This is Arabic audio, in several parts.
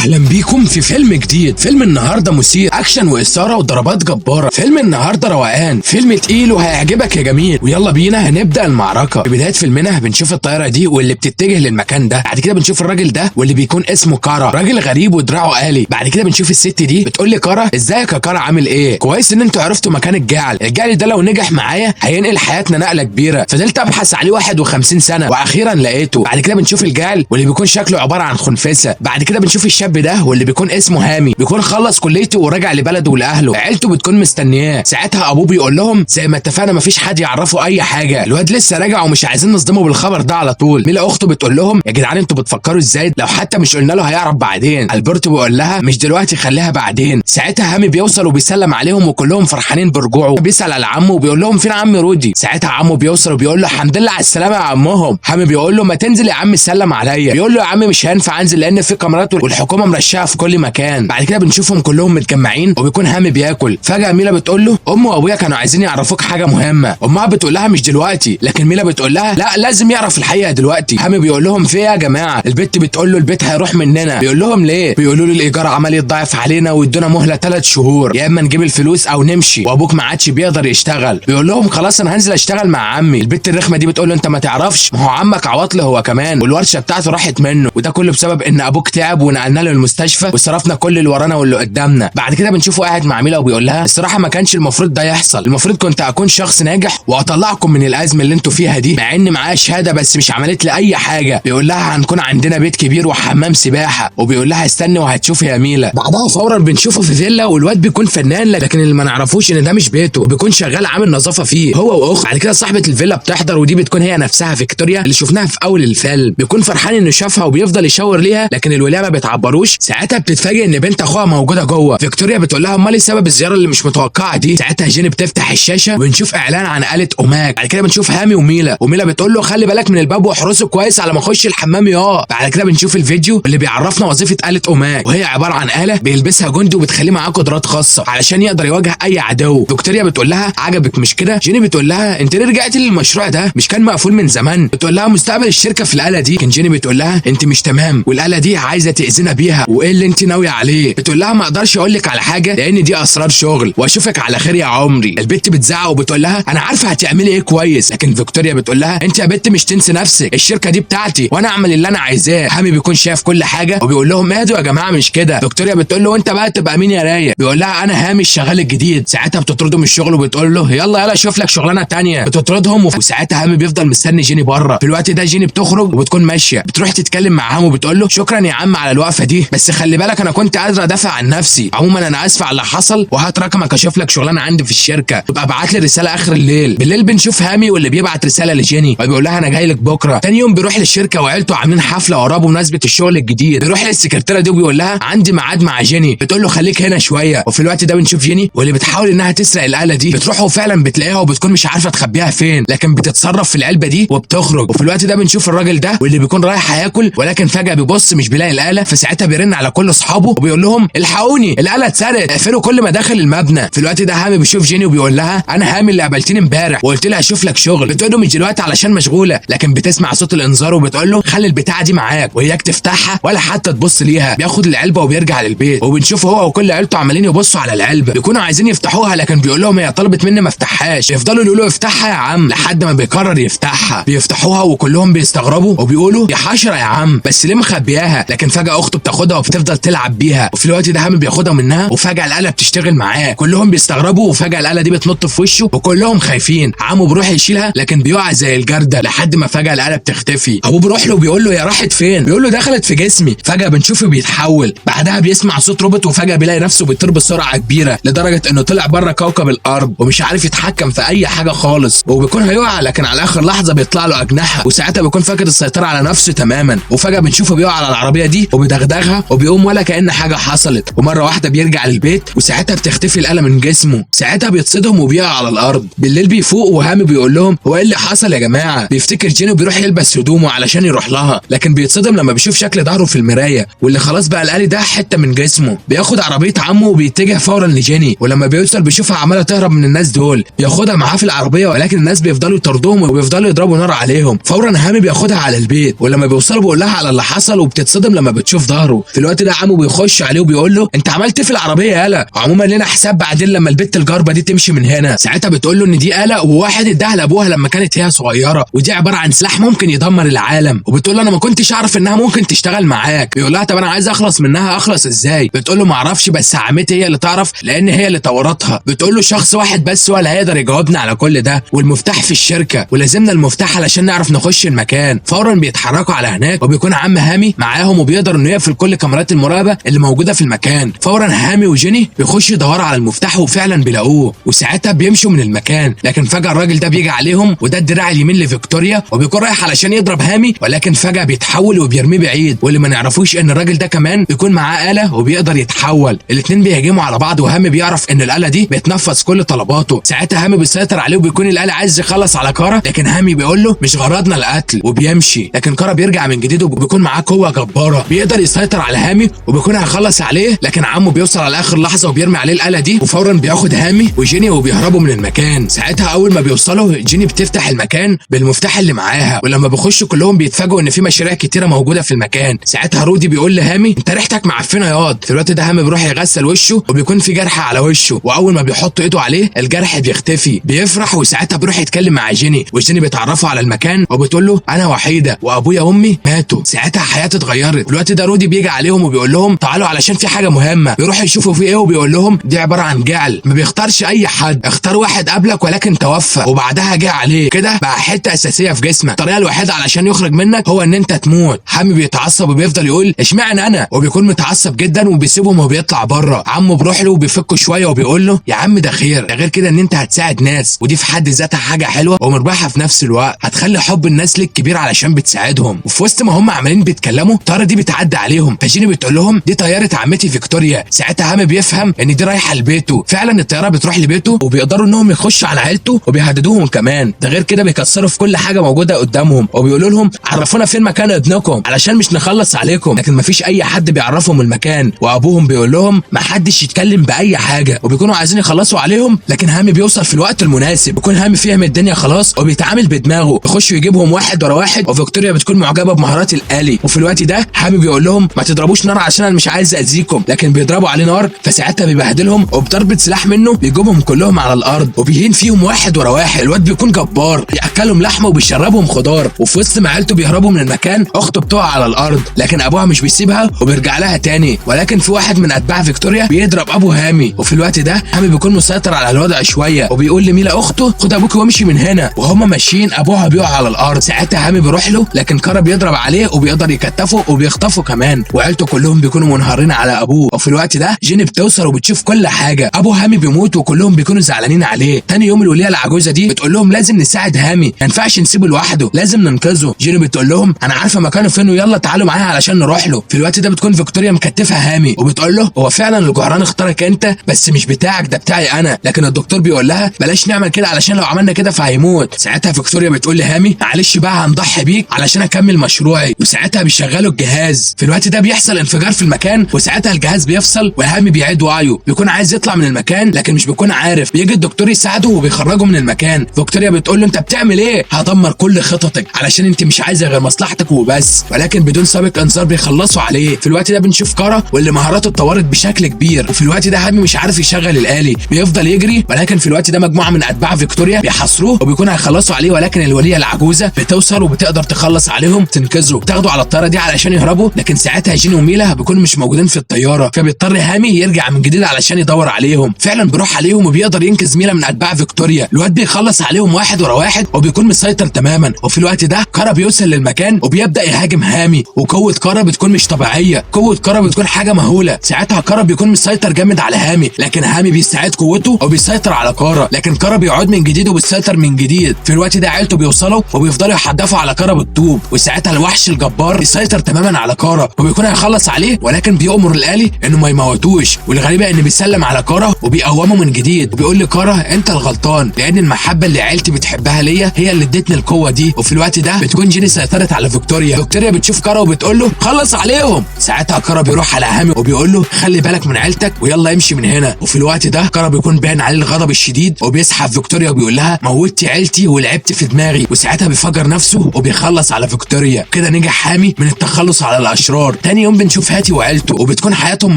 اهلا بيكم في فيلم جديد. فيلم النهارده مثير، اكشن واثاره وضربات جباره. فيلم النهارده روقان، فيلم تقيل وهيعجبك يا جميل. ويلا بينا هنبدا المعركه. في بدايه فيلمنا بنشوف الطياره دي واللي بتتجه للمكان ده. بعد كده بنشوف الراجل ده واللي بيكون اسمه كارا، راجل غريب ودراعه آلي. بعد كده بنشوف الست دي بتقول لي كارا ازيك يا كارا عامل ايه؟ كويس ان انتوا عرفتوا مكان الجعل ده لو نجح معايا هينقل حياتنا نقله كبيره. فضلت ابحث عليه 51 سنه واخيرا لقيته. بعد كده بنشوف الجعل واللي بيكون شكله عباره عن خنفسه. بعد كده بنشوف الشاب ده واللي بيكون اسمه هامي، بيكون خلص كليته وراجع لبلده ولاهله. عيلته بتكون مستنياه. ساعتها ابوه بيقول لهم زي ما اتفقنا مفيش حد يعرفه اي حاجه، الواد لسه راجع ومش عايزين نصدمه بالخبر ده على طول. ميلا اخته بتقول لهم يا جدعان انتوا بتفكروا ازاي؟ لو حتى مش قلنا له هيعرف بعدين. البرتو بيقول لها مش دلوقتي خليها بعدين. ساعتها هامي بيوصل وبيسلم عليهم وكلهم فرحانين برجوعه. بيسال على عمه وبيقول لهم فين عم رودي؟ ساعتها عمه بيوصل وبيقول له الحمد لله على السلامه يا عمهم. هامي بيقول له ما تنزل يا عم سلم عليا. بيقول له يا عم مش هينفع انزل لان في كاميرات والحكومه مرشحه في كل مكان. بعد كده بنشوفهم كلهم متجمعين وبيكون هامي بياكل. فجاه ميلا بتقول له امه وابويا كانوا عايزين يعرفوك حاجه مهمه. امها بتقول لها مش دلوقتي، لكن ميلا بتقول لها لا لازم يعرف الحقيقه دلوقتي. هامي بيقول لهم في ايه يا جماعه؟ البت بتقول له البيت هيروح مننا. بيقول لهم ليه؟ بيقولوا له الايجار عمال يتضاعف علينا ويدونا مهله 3 شهور، يا اما نجيب الفلوس او نمشي، وابوك ما عادش بيقدر يشتغل. بيقول لهم خلاص انا هنزل اشتغل مع عمي. البت الرخمه دي بتقول له انت ما تعرفش، ما هو عمك عواطله هو كمان والورشه بتاعته راحت منه، وده كله بسبب ان ابوك تعب ونقلنا له المستشفى وصرفنا كل اللي ورانا واللي قدامنا. بعد كده بنشوفه قاعد مع ميلا وبيقول لها الصراحه ما كانش المفروض ده يحصل، المفروض كنت اكون شخص ناجح واطلعكم من الازمه اللي انتوا فيها دي، مع ان معايا شهاده بس مش عملت لي اي حاجه. بيقول لها هنكون عندنا بيت كبير وحمام سباحه، وبيقول لها استني وهتشوفي يا ميلا. بعدها فورا بنشوفه في فيلا والواد بيكون فنان، لكن اللي ما نعرفوش ان ده مش بيته، بيكون شغال عامل نظافه فيه هو واخت. بعد كده صاحبه الفيلا بتحضر ودي بتكون هي نفسها فيكتوريا اللي شفناها في اول الفيلم. بيكون فرحان انه شافها وبيفضل يشاور ليها، لكن الولايه ما بتعبروش. ساعتها بتتفاجئ ان بنت اخوها موجوده جوه. فيكتوريا بتقول لها امال ايه سبب الزياره اللي مش متوقعه دي؟ ساعتها جيني بتفتح الشاشه وبنشوف اعلان عن آلة اوماك. بعد كده بنشوف هامي وميلا بتقول له خلي بالك من الباب واحرسه كويس على ما اخش الحمام يا. بعد كده بنشوف الفيديو اللي بيعرفنا وظيفه آلة اوماك، وهي عباره عن آلة بيلبسها جندي وبتخليه معاه قدرات خاصه علشان يقدر يواجه اي عدو. فيكتوريا بتقول لها عجبك مش كده؟ جيني بتقول لها انت ليه رجعتي للمشروع ده؟ مش كان مقفول من زمان؟ بتقول لها مستقبل الشركه في الآلة دي. كان جيني بتقول لها انت مش تمام والآلة دي عايزه تاذينا بيها، وايه اللي انت ناويه عليه؟ بتقول لها ما اقدرش اقول لك على حاجه لان دي اسرار شغل، واشوفك على خير يا عمري. البت بتزعق وبتقول لها انا عارفه هتعملي ايه كويس، لكن فيكتوريا بتقول لها انت يا بت مش تنسي نفسك، الشركه دي بتاعتي وانا اعمل اللي انا عايزاه. هامي بيكون شايف كل حاجه وبيقول لهم اهدوا يا جماعه مش كده. فيكتوريا بتقول له انت بقى تبقى مين يا رايق؟ بيقول لها انا هامي الشغال الجديد. ساعتها بتطرده من الشغل وبتقول له يلا شوف لك شغلانه تانية. بتطردهم وساعتها هامي بيفضل مستني جيني بره. في الوقت ده جيني بتخرج وبتكون ماشيه، بتروح تتكلم مع هامي وبتقول له شكرا يا عم على الوقفه دي، بس خلي بالك انا كنت قادره ادافع عن نفسي. عموما انا اسفه على اللي حصل وهات رقمك اشوف لك شغلانه عندي في الشركه، تبقى ابعت لي رساله اخر الليل. بالليل بنشوف هامي واللي بيبعت رساله لجيني وبيقول لها انا جاي لك بكره. تاني يوم بيروح للشركه وعيلته عاملين حفله وراه بمناسبه الشغل الجديد. بيروح للسكرتيره دي وبيقول لها عندي ميعاد مع جيني. بتقول له خليك هنا شويه. وفي الوقت ده بنشوف جيني واللي بتحاول انها تسرق الآلة دي. بتروح وفعلا بتلاقيها وبتكون مش عارفه تخبيها فين، لكن بتتصرف في العلبه دي وبتخرج. وفي الوقت ده بنشوف الراجل ده واللي بيكون رايح هياكل، ولكن فجاه بيبص مش بيلاقي الآلة. فساعتها بيرن على كل اصحابه وبيقول لهم الحقوني الآلة اتسرقت، اقفلوا كل مداخل المبنى. في الوقت ده هامي بيشوف جيني وبيقول لها انا هامي اللي قابلتني امبارح وقلت لها اشوف لك شغل. بتقول له مش دلوقتي علشان مشغوله، لكن بتسمع صوت الانذار وبتقول له خلي البتاعه دي معاك وهياك تفتحها ولا حتى تبص ليها. بياخد العلبه وبيرجع للبيت وبنشوف هو وكل عيلته عمالين يبصوا على العلبه، بيكونوا عايزين يفتحوها لكن بيقول لهم هي طلبت مني ما افتحهاش. يفضلوا يقولوا افتحها يا عم لحد ما بيقرر يفتحها. بيفتحوها وكلهم بيستغربوا وبيقولوا يا حشره يا عم بس ليه مخبياها؟ لكن فجاه اخته بتاخدها وبتفضل تلعب بيها. وفي الوقت ده هامي بياخدها منها وفجاه الآلة بتشتغل معاه. كلهم بيستغربوا وفجاه الآلة دي بتنط في وشه وكلهم خايفين. عمو بيروح يشيلها لكن بيقع زي الجرده لحد ما فجاه الآلة بتختفي. ابوه بيروح له وبيقول له هي راحت فين؟ بيقول له دخلت في جسمي. فجاه بنشوفه بيتحول. بعدها بيسمع صوت روبوت وفجاه بيلاقي نفسه بيطير بسرعه كبيره لدرجه انه طلع بره كوكب الارض ومش عارف يتحكم في اي حاجه خالص، وبيكون هيقع لكن على اخر لحظه بيطلع له اجنحه وساعتها بيكون فاقد السيطره على نفسه تماما. وفجاه بنشوفه بيقع على العربيه دي وبيدغدغها وبيقوم ولا كأن حاجه حصلت. ومره واحده بيرجع للبيت وساعتها بتختفي الآلة من جسمه. ساعتها بيتصدم وبيقع على الارض. بالليل بيفوق وهامي بيقول لهم هو ايه اللي حصل يا جماعه؟ بيفتكر جيني وبيروح يلبس هدومه علشان يروح لها، لكن بيتصدم لما بيشوف شكل ظهره في المرايه واللي خلاص بقى الآلي ده حته من جسمه. بياخد عربيه عمه وبيتجه فورا لجيني، ولما بيوصل بيشوفها عماله تهرب من الناس دول. بياخدها معاه في العربيه ولكن الناس بيفضلوا يطردوهم وبيفضلوا يضربوا نار عليهم. فورا هامي بياخدها على البيت ولما بيوصلوا بيقول لها على اللي حصل وبتتصدم لما بتشوف ظهره. بيهزروا. في الوقت ده عمو بيخش عليه وبيقول له انت عملت ايه في العربيه يالا؟ عموما لنا حساب بعدين لما البت الجاربه دي تمشي من هنا. ساعتها بتقول له ان دي آلة وواحد اداها لابوها لما كانت هي صغيره، ودي عباره عن سلاح ممكن يدمر العالم. وبتقول له انا ما كنتش اعرف انها ممكن تشتغل معاك. بيقول لها طب انا عايز اخلص منها، اخلص ازاي؟ بتقول له ما اعرفش بس عمتي هي اللي تعرف لان هي اللي طورتها. بتقول له شخص واحد بس هو اللي هيقدر يجاوبنا على كل ده، والمفتاح في الشركه ولازمنا المفتاح علشان نعرف نخش المكان. فورا بيتحركوا على هناك وبيكون عم هامي معاهم وبيقدر انه يقفل كل كاميرات المراقبه اللي موجوده في المكان. فورا هامي وجيني بيخشوا يدوروا على المفتاح وفعلا بيلاقوه، وساعتها بيمشوا من المكان. لكن فجاه الراجل ده بيجي عليهم وده الدراع اليمين لفيكتوريا، وبيكون رايح علشان يضرب هامي ولكن فجاه بيتحول وبيرميه بعيد. واللي ما نعرفوش ان الراجل ده كمان بيكون معاه آلة وبيقدر يتحول. الاتنين بيهاجموا على بعض وهامي بيعرف ان الآلة دي بتنفذ كل طلباته. ساعتها هامي بيسيطر عليه وبيكون الآلة عايز يخلص على كارا، لكن هامي بيقول له مش غرضنا القتل وبيمشي. لكن كارا بيرجع من جديد وبيكون معاه قوه جباره، بيقدر يسيطر على هامي وبيكون هيخلص عليه. لكن عمه بيوصل على اخر لحظه وبيرمي عليه الآلة دي، وفورا بياخد هامي وجيني وبيهربوا من المكان. ساعتها اول ما بيوصلوا جيني بتفتح المكان بالمفتاح اللي معاها، ولما بيخشوا كلهم بيتفاجئوا ان في مشاريع كتيره موجوده في المكان. ساعتها رودي بيقول لهامي انت ريحتك معفنه ياض. في الوقت ده هامي بيروح يغسل وشه وبيكون في جرح على وشه، واول ما بيحط ايده عليه الجرح بيختفي. بيفرح وساعتها بيروح يتكلم مع جيني، وجيني بيتعرفوا على المكان وبتقول له انا وحيده وابويا وامي ماتوا. ساعتها حياتي اتغيرت. في الوقت ده رودي بيجي عليهم وبيقول لهم تعالوا علشان في حاجه مهمه. بيروحوا يشوفوا في ايه وبيقول لهم دي عباره عن جعل، ما بيختارش اي حد، اختار واحد قبلك ولكن توفى وبعدها جه عليه كده بقى حته اساسيه في جسمك. الطريقه الوحيده علشان يخرج منك هو ان انت تموت. حامي بيتعصب وبيفضل يقول اشمعنى انا، وبيكون متعصب جدا وبيسيبهم وبيطلع بره. عمه بيروح له وبيفكه شويه وبيقول له يا عم ده خير، ده غير كده ان انت هتساعد ناس ودي في حد ذاتها حاجه حلوه ومربحه في نفس الوقت، هتخلي حب الناس ليك كبير علشان بتساعدهم. وفي وسط ما هم عمالين بيتكلموا الطياره دي بتعدي عليهم، فجيني بتقول لهم دي طياره عمتي فيكتوريا. ساعتها هامي بيفهم ان دي رايحه لبيته. فعلا الطياره بتروح لبيته وبيقدروا انهم يخشوا على عيلته وبيهددوهم كمان. ده غير كده بيكسروا في كل حاجه موجوده قدامهم وبيقولوا لهم عرفونا فين مكان ابنكم علشان مش نخلص عليكم. لكن مفيش اي حد بيعرفهم المكان، وابوهم بيقول لهم ما حدش يتكلم باي حاجه، وبيكونوا عايزين يخلصوا عليهم. لكن هامي بيوصل في الوقت المناسب، بيكون هامي فهم الدنيا خلاص وبيتعامل بدماغه، يخشوا يجيبهم واحد ورا واحد، وفيكتوريا بتكون معجبه بمهارات الآلي. وفي الوقت ده هامي بيقول لهم ما تضربوش نار عشان انا مش عايز اذيكم، لكن بيضربوا عليه نار. فساعتها بيبهدلهم وبضربه سلاح منه بيجيبهم كلهم على الارض وبيهين فيهم واحد ورا واحد. الواد بيكون جبار، بياكلهم لحمه وبيشربهم خضار. وفي وسط ما عيلته بيهربوا من المكان اخته بتقع على الارض، لكن ابوها مش بيسيبها وبيرجع لها تاني. ولكن في واحد من اتباع فيكتوريا بيضرب ابو هامي. وفي الوقت ده هامي بيكون مسيطر على الوضع شويه وبيقول لميلا اخته خد ابوك وامشي من هنا. وهما ماشيين ابوها بيقع على الارض. ساعتها هامي بيروح له لكن كارا بيضرب عليه وبيقدر يكتفه وبيخطفه كمان، وعيلته كلهم بيكونوا منهارين على ابوه. وفي الوقت ده جيني بتوصل وبتشوف كل حاجه. ابو هامي بيموت وكلهم بيكونوا زعلانين عليه. تاني يوم الوليه العجوزه دي بتقول لهم لازم نساعد هامي، ما ينفعش نسيبه لوحده، لازم ننقذه. جيني بتقول لهم انا عارفه مكانه فين ويلا تعالوا معايا علشان نروح له. في الوقت ده بتكون فيكتوريا مكتفه هامي وبتقول له هو فعلا الجعران اختارك انت بس مش بتاعك، ده بتاعي انا. لكن الدكتور بيقول لها بلاش نعمل كده علشان لو عملنا كده فهيموت. ساعتها فيكتوريا بتقول لهامي معلش بقى هنضحي بيك علشان اكمل مشروعي. وساعتها بيشغلوا الجهاز. في الوقت ده بيحصل انفجار في المكان وساعتها الجهاز بيفصل وهامي بيعيد وعيه، بيكون عايز يطلع من المكان لكن مش بيكون عارف. بيجي الدكتور يساعده وبيخرجه من المكان. فيكتوريا بتقول له انت بتعمل ايه؟ هدمر كل خططك علشان انت مش عايزه غير مصلحتك وبس. ولكن بدون سابق انذار بيخلصوا عليه. في الوقت ده بنشوف كارا واللي مهاراته اتطورت بشكل كبير. وفي الوقت ده هامي مش عارف يشغل الآلي، بيفضل يجري. ولكن في الوقت ده مجموعه من اتباع فيكتوريا بيحاصروه وبيكونوا هيخلصوا عليه. ولكن الوليه العجوزه بتوصل وبتقدر تخلص عليهم، تنقذه، تاخده على الطياره دي علشان يهربوا. لكن ساعتها جيني وميلا بيكونوا مش موجودين في الطياره، فبيضطر هامي يرجع من جديد علشان يدور عليهم. فعلا بيروح عليهم وبيقدر ينقذ ميلا من اتباع فيكتوريا. الواد بيخلص عليهم واحد ورا واحد وبيكون مسيطر تماما. وفي الوقت ده كارا بيوصل للمكان وبيبدا يهاجم هامي. وقوه كارا بتكون مش طبيعيه، قوه كارا بتكون حاجه مهوله. ساعتها كارا بيكون مسيطر جامد على هامي، لكن هامي بيستعيد قوته وبيسيطر على كارا. لكن كارا بيعود من جديد وبيسيطر من جديد. في الوقت ده عيلته بيوصلوا وبيفضلوا يحدفوا على كارا بالطوب. وساعتها الوحش الجبار بيسيطر تماما على كارا وبيكون هيخلص عليه. ولكن بيأمر الآلي انه ما يموتوش. والغريبه ان بيسلم على كارا وبيقومه من جديد وبيقول لكارا انت الغلطان، لان المحبه اللي عيلتي بتحبها ليا هي اللي ادتني القوه دي. وفي الوقت ده بتكون جيني سيطرت على فيكتوريا بتشوف كارا وبتقول له خلص عليهم. ساعتها كارا بيروح على هامي وبيقول له خلي بالك من عيلتك ويلا امشي من هنا. وفي الوقت ده كارا بيكون باين عليه الغضب الشديد وبيسحب فيكتوريا وبيقول لها موتي عيلتي ولعبت في دماغي. وساعتها بيفجر نفسه وبيخلص على فيكتوريا. كده نجح هامي من التخلص على الاشرار. تاني يوم بنشوف هاتي وعيلته وبتكون حياتهم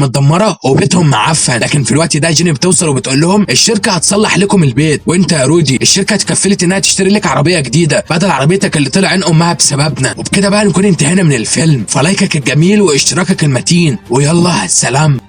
متدمره وبيتهم معفن، لكن في الوقت ده جيني بتوصل وبتقول لهم الشركه هتصلح لكم البيت، وانت يا رودي الشركه اتكفلت انها تشتري لك عربيه جديده بدل عربيتك اللي طلع عين امها بسببنا. وبكده بقى نكون انتهينا من الفيلم، فلايكك الجميل واشتراكك المتين، ويلا سلام.